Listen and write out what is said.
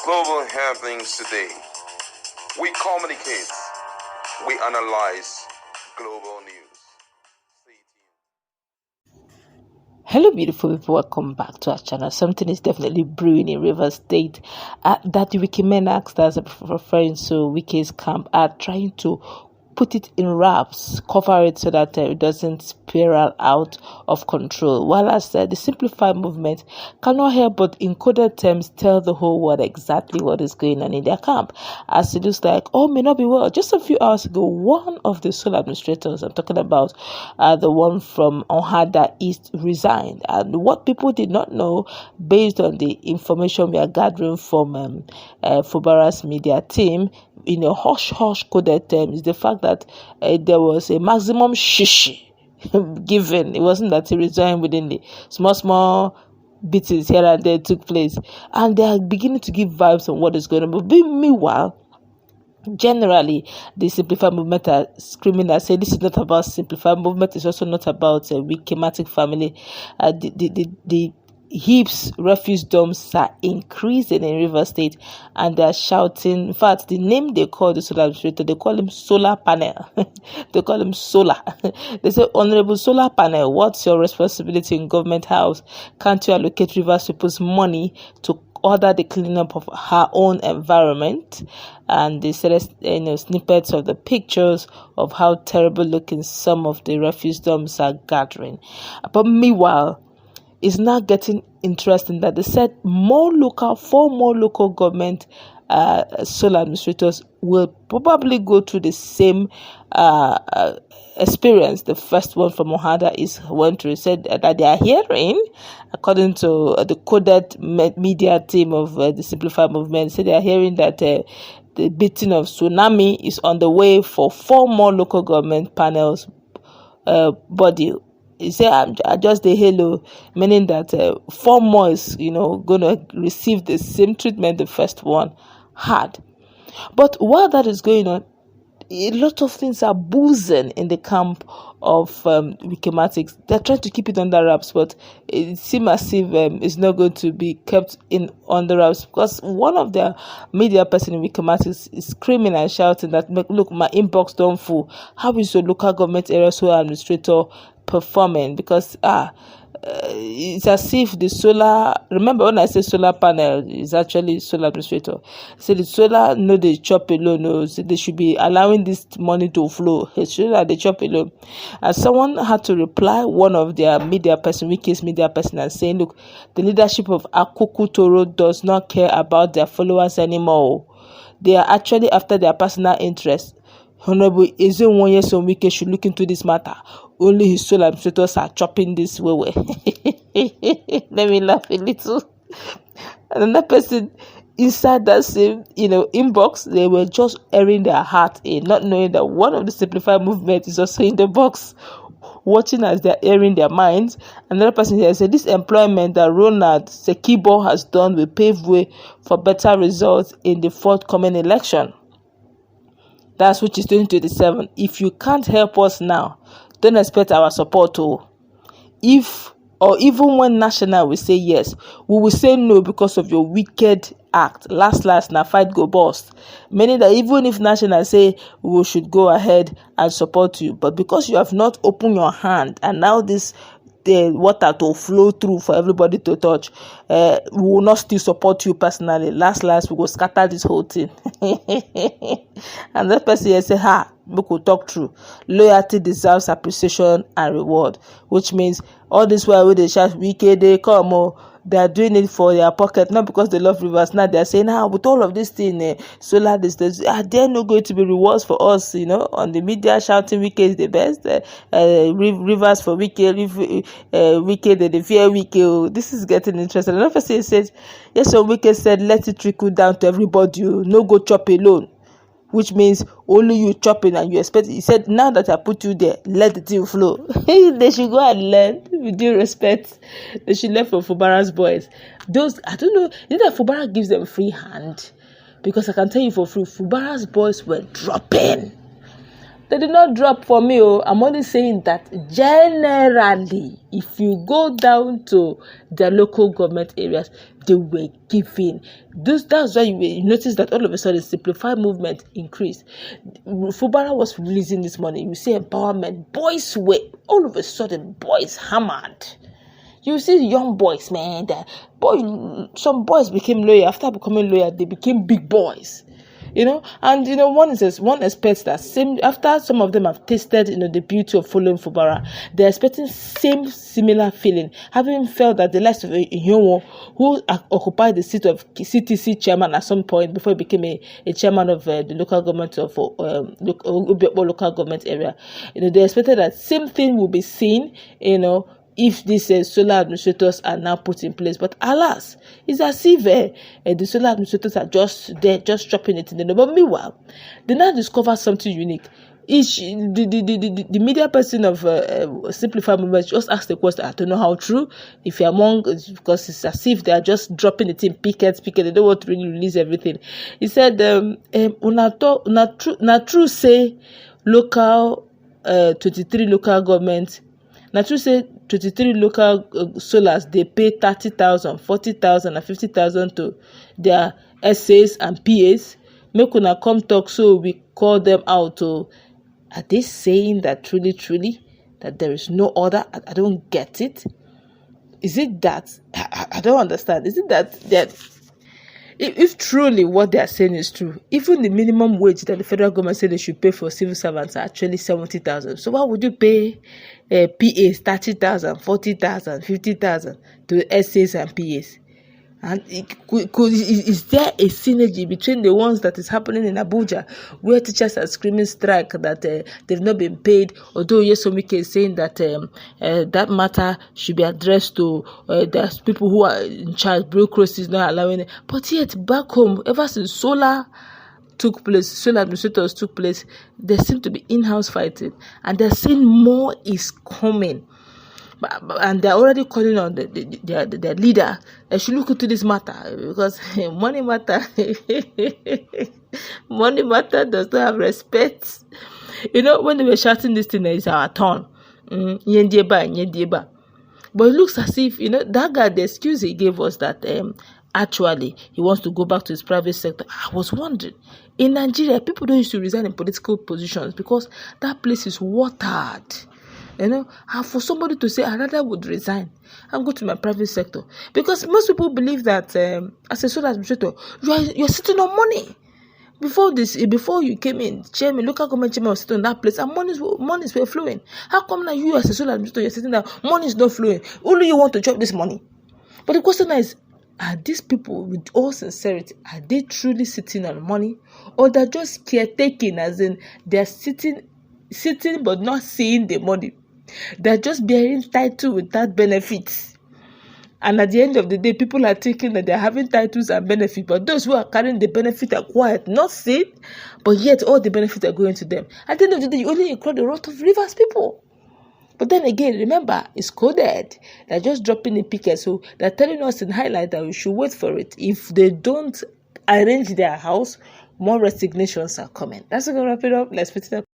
global happenings today. We communicate, we analyze global news. Stay tuned. Hello, beautiful people. Welcome back to our channel. Something is definitely brewing in Rivers State. That the Wike men asked as referring to Wike's camp are trying to put it in wraps, cover it so that it doesn't spiral out of control. While as the simplified movement cannot help but in coded terms tell the whole world exactly what is going on in their camp. As it looks like all may not be well. Just a few hours ago, one of the sole administrators, I'm talking about the one from Ohada East, resigned. And what people did not know, based on the information we are gathering from Fubara's media team, in a hush-hush coded terms, the fact that there was a maximum shishi given. It wasn't that he resigned within the small beatings here and there took place. And they are beginning to give vibes on what is going on. But meanwhile, generally, the simplified movement are screaming and saying this is not about simplified movement, it's also not about a weak family. The heaps refuse dumps are increasing in River State, and they're shouting. In fact, the name they call the solar administrator, they call him solar panel. They call him solar. They say, Honorable Solar Panel, what's your responsibility in government house? Can't you allocate Rivers people's money to order the cleaning up of her own environment? And they said, snippets of the pictures of how terrible looking some of the refuse dumps are gathering. But meanwhile, it's now getting interesting that they said four more local government solar administrators will probably go through the same experience. The first one from Ohada went through, said that they are hearing, according to the coded media team of the Simplified Movement, said they are hearing that the beating of tsunami is on the way for 4 more local government panels body. He said, I just the halo, meaning that 4 more is, going to receive the same treatment the first one had. But while that is going on, a lot of things are boozing in the camp of Wikematics. They're trying to keep it under wraps, but it seems as if it's not going to be kept under wraps, because one of their media person in Wikematics is screaming and shouting that, look, my inbox don't full. How is your local government area solar administrator performing? Because it's as if the solar, remember when I say solar panel is actually solar administrator, so the solar no they chop alone, no, so they should be allowing this money to flow. It's sure that they chop alone. And someone had to reply, one of their media person, Wike's media person, and saying, look, the leadership of Akuku Toro does not care about their followers anymore. They are actually after their personal interests. Honorable Ezin 1 year so Wike should look into this matter. Only his solar administrators are chopping this way. Let me laugh a little. Another person inside that same, inbox, they were just airing their heart in, not knowing that one of the simplified movement is also in the box, watching as they're airing their minds. Another person here said, this employment that Ronald Sekibo has done will pave way for better results in the forthcoming election. That's which is 2027. If you can't help us now, don't expect our support too. Even when national will say yes, we will say no because of your wicked act. Last now fight go bust. Meaning that even if national say we should go ahead and support you, but because you have not opened your hand and now the water to flow through for everybody to touch, we will not still support you personally. Last we will scatter this whole thing. And that person here say, we could talk through. Loyalty deserves appreciation and reward, which means all this while they shout Wike, they come, they are doing it for their pocket, not because they love Rivers. Now they are saying, with all of this thing, solar distance, are there not going to be rewards for us? On the media shouting Wike is the best, Rivers for Wike, Wike, they fear Wike. This is getting interesting. Another person says, yes, so Wike said, let it trickle down to everybody. No go chop alone. Which means only you chopping and you expect. He said, now that I put you there, let the thing flow. They should go and learn, with due respect. They should learn from Fubara's boys. Those, I don't know, is it that Fubara gives them free hand? Because I can tell you for free, Fubara's boys were dropping. They did not drop for me. I'm only saying that generally, if you go down to the local government areas, they were giving. That's why you notice that all of a sudden, simplified movement increased. Fubara was releasing this money. You see empowerment. Boys were, all of a sudden, boys hammered. You see young boys, man. Some boys became lawyer. After becoming lawyer, they became big boys. And one expects that after some of them have tasted the beauty of following Fubara, they're expecting similar feeling, having felt that the likes of Ihonwo, who occupied the seat of CTC chairman at some point before he became a chairman of the local government of local government area, they expected that same thing will be seen, if these solar administrators are now put in place. But alas, it's as if the solar administrators are just there, just dropping it in the number. But meanwhile, they now discover something unique. The media person of Simplified Movement just asked the question, I don't know how true, if you're among, because it's as if they are just dropping it in pickets, they don't want to really release everything. He said, not true say local 23 local governments, not true say 23 local solars, they pay 30,000, 40,000 and 50,000 to their SAs and PAs. Make una come talk, so we call them out. Are they saying that truly that there is no order? I don't get it. Is it that I don't understand? Is it that if truly what they are saying is true, even the minimum wage that the federal government said they should pay for civil servants are actually 70,000. So why would you pay PAs 30,000, 40,000, 50,000 to SAs and PAs? And is there a synergy between the ones that is happening in Abuja, where teachers are screaming strike that they've not been paid, although Yesomike is saying that that matter should be addressed to the people who are in charge, bureaucracy is not allowing it. But yet, back home, ever since solar administrators took place, there seem to be in-house fighting, and they're saying more is coming. And they're already calling on their leader. They should look into this matter, because money matter does not have respect. When they were shouting this thing, it's our turn. But it looks as if that guy, the excuse he gave us that actually he wants to go back to his private sector. I was wondering, in Nigeria, people don't used to resign in political positions because that place is watered. And for somebody to say, I rather would resign and go to my private sector. Because most people believe that as a solar administrator, you're sitting on money. Before you came in, local government chairman was sitting on that place, and monies were flowing. How come now you as a solar administrator, you're sitting there, money is not flowing? Only you want to chop this money. But the question is, are these people, with all sincerity, are they truly sitting on money? Or they're just caretaking, as in they're sitting but not seeing the money? They're just bearing title without benefits. And at the end of the day, people are thinking that they're having titles and benefits, but those who are carrying the benefit are quiet, not seen, but yet all the benefits are going to them. At the end of the day, you only include the wrath of Rivers people. But then again, remember, it's coded. They're just dropping in pickets, so they're telling us in highlight that we should wait for it. If they don't arrange their house, more resignations are coming. That's going to wrap it up. Let's put it up.